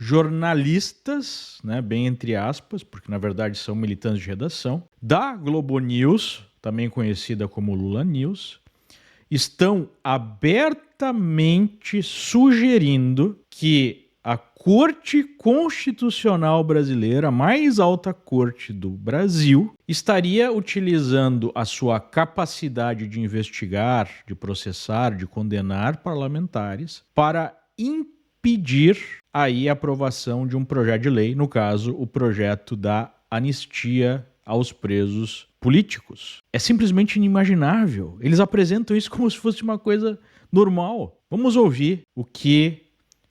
jornalistas, né, bem entre aspas, porque na verdade são militantes de redação, da Globo News, também conhecida como Lula News, estão abertamente sugerindo que a Corte Constitucional Brasileira, a mais alta corte do Brasil, estaria utilizando a sua capacidade de investigar, de processar, de condenar parlamentares para impedir aí a aprovação de um projeto de lei, no caso, o projeto da anistia aos presos políticos. É simplesmente inimaginável. Eles apresentam isso como se fosse uma coisa normal. Vamos ouvir o que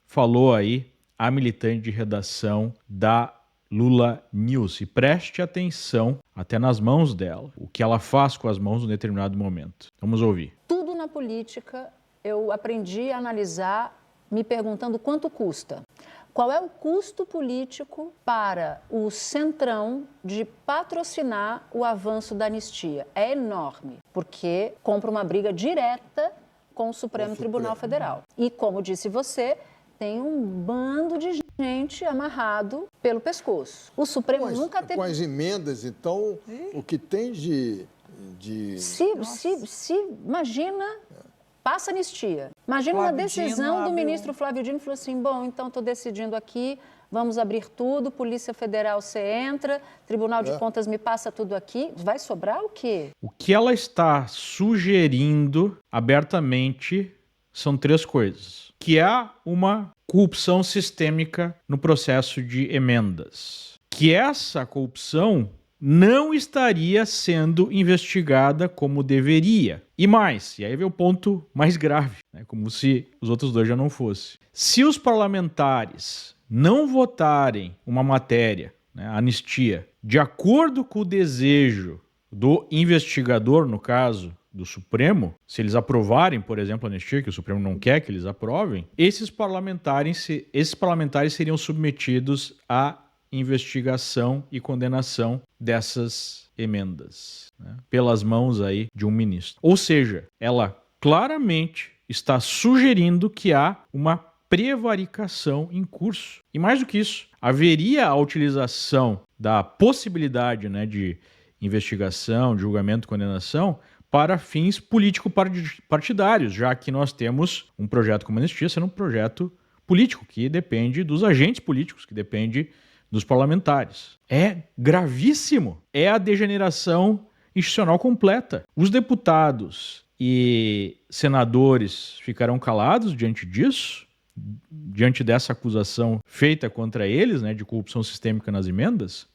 falou aí a militante de redação da Lula News. E preste atenção até nas mãos dela, o que ela faz com as mãos em determinado momento. Vamos ouvir. Tudo na política eu aprendi a analisar me perguntando quanto custa. Qual é o custo político para o Centrão de patrocinar o avanço da anistia? É enorme, porque compra uma briga direta com o Supremo Tribunal Federal. E, como disse você, tem um bando de gente amarrado pelo pescoço. O Supremo nunca teve... Com as emendas, então, o que tem de... Imagina... Passa anistia. Imagina uma decisão do ministro Flávio Dino, falou assim, bom, então estou decidindo aqui, vamos abrir tudo, Polícia Federal você entra, Tribunal de Contas me passa tudo aqui, vai sobrar o quê? O que ela está sugerindo abertamente são três coisas. Que há uma corrupção sistêmica no processo de emendas. Que essa corrupção não estaria sendo investigada como deveria. E mais, e aí vem o ponto mais grave, né? Como se os outros dois já não fossem. Se os parlamentares não votarem uma matéria, né, anistia, de acordo com o desejo do investigador, no caso do Supremo, se eles aprovarem, por exemplo, a anistia, que o Supremo não quer que eles aprovem, esses parlamentares seriam submetidos a investigação e condenação dessas emendas, né, pelas mãos aí de um ministro. Ou seja, ela claramente está sugerindo que há uma prevaricação em curso. E mais do que isso, haveria a utilização da possibilidade, né, de investigação, de julgamento e condenação para fins político-partidários, já que nós temos um projeto como a anistia sendo um projeto político, que depende dos agentes políticos, que depende dos parlamentares. É gravíssimo. É a degeneração institucional completa. Os deputados e senadores ficarão calados diante disso, diante dessa acusação feita contra eles, né, de corrupção sistêmica nas emendas.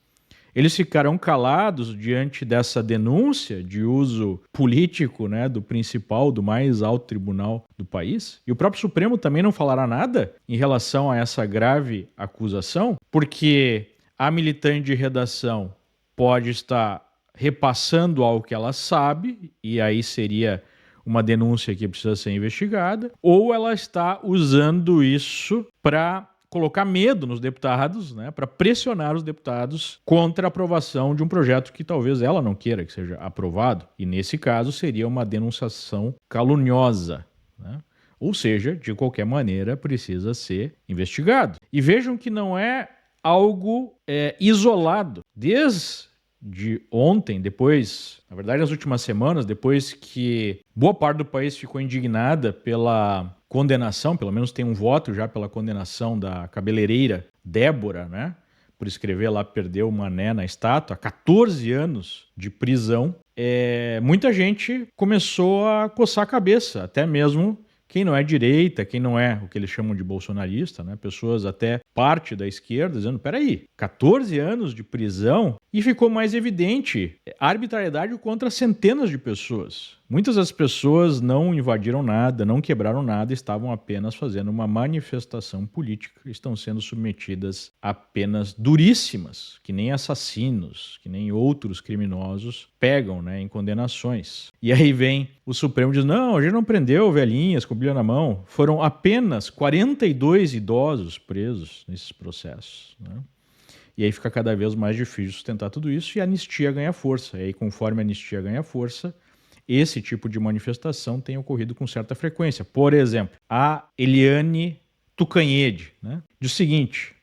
Eles ficarão calados diante dessa denúncia de uso político, né, do principal, do mais alto tribunal do país. E o próprio Supremo também não falará nada em relação a essa grave acusação, porque a militante de redação pode estar repassando algo que ela sabe, e aí seria uma denúncia que precisa ser investigada, ou ela está usando isso para colocar medo nos deputados, né, para pressionar os deputados contra a aprovação de um projeto que talvez ela não queira que seja aprovado. E nesse caso seria uma denunciação caluniosa, né? Ou seja, de qualquer maneira precisa ser investigado. E vejam que não é algo isolado. Desde ontem, depois, na verdade nas últimas semanas, depois que boa parte do país ficou indignada pela condenação, pelo menos tem um voto já pela condenação da cabeleireira Débora, né? Por escrever lá, perdeu o mané na estátua, 14 anos de prisão. Muita gente começou a coçar a cabeça, até mesmo quem não é direita, quem não é o que eles chamam de bolsonarista, né? Pessoas até parte da esquerda, dizendo, peraí, 14 anos de prisão, e ficou mais evidente a arbitrariedade contra centenas de pessoas. Muitas das pessoas não invadiram nada, não quebraram nada, estavam apenas fazendo uma manifestação política, estão sendo submetidas a penas duríssimas, que nem assassinos, que nem outros criminosos pegam, né, em condenações. E aí vem o Supremo e diz, não, a gente não prendeu velhinhas com bilha na mão, foram apenas 42 idosos presos nesses processos, né? E aí fica cada vez mais difícil sustentar tudo isso e a anistia ganha força. E aí, conforme a anistia ganha força, esse tipo de manifestação tem ocorrido com certa frequência. Por exemplo, a Eliane Tucanhede, né, diz o seguinte,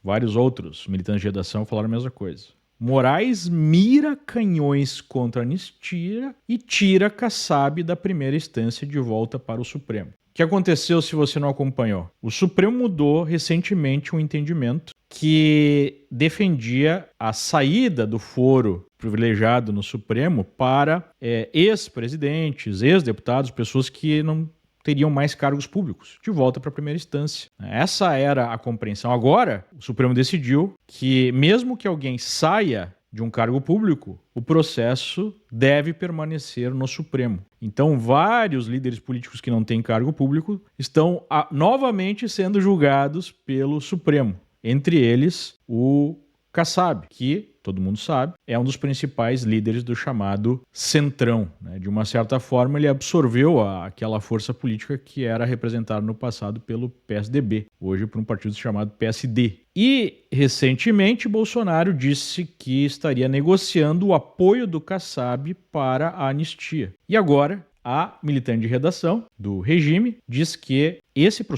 vários outros militantes de redação falaram a mesma coisa. Moraes mira canhões contra a anistia e tira Kassab da primeira instância de volta para o Supremo. O que aconteceu se você não acompanhou? O Supremo mudou recentemente um entendimento que defendia a saída do foro privilegiado no Supremo para ex-presidentes, ex-deputados, pessoas que não teriam mais cargos públicos, de volta para a primeira instância. Essa era a compreensão. Agora, o Supremo decidiu que, mesmo que alguém saia de um cargo público, o processo deve permanecer no Supremo. Então, vários líderes políticos que não têm cargo público estão novamente sendo julgados pelo Supremo. Entre eles, o Kassab, que, todo mundo sabe, é um dos principais líderes do chamado Centrão. De uma certa forma, ele absorveu aquela força política que era representada no passado pelo PSDB, hoje por um partido chamado PSD. E, recentemente, Bolsonaro disse que estaria negociando o apoio do Kassab para a anistia. E agora, a militante de redação do regime diz que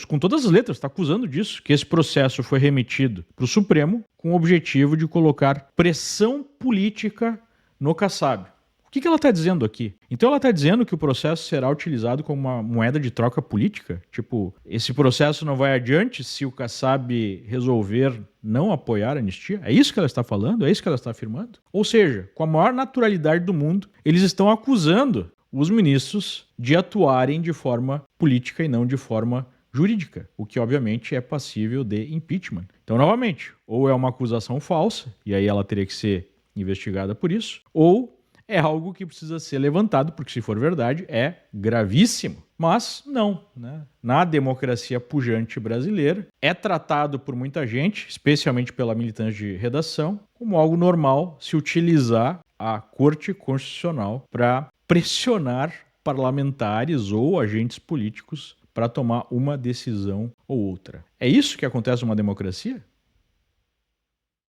com todas as letras, está acusando disso, que esse processo foi remetido para o Supremo com o objetivo de colocar pressão política no Kassab. O que ela está dizendo aqui? Então ela está dizendo que o processo será utilizado como uma moeda de troca política? Tipo, esse processo não vai adiante se o Kassab resolver não apoiar a anistia? É isso que ela está falando? É isso que ela está afirmando? Ou seja, com a maior naturalidade do mundo, eles estão acusando os ministros de atuarem de forma política e não de forma jurídica, o que obviamente é passível de impeachment. Então, novamente, ou é uma acusação falsa, e aí ela teria que ser investigada por isso, ou é algo que precisa ser levantado, porque se for verdade, é gravíssimo. Mas não, Na democracia pujante brasileira, é tratado por muita gente, especialmente pela militância de redação, como algo normal se utilizar a Corte Constitucional para pressionar parlamentares ou agentes políticos para tomar uma decisão ou outra. É isso que acontece numa democracia?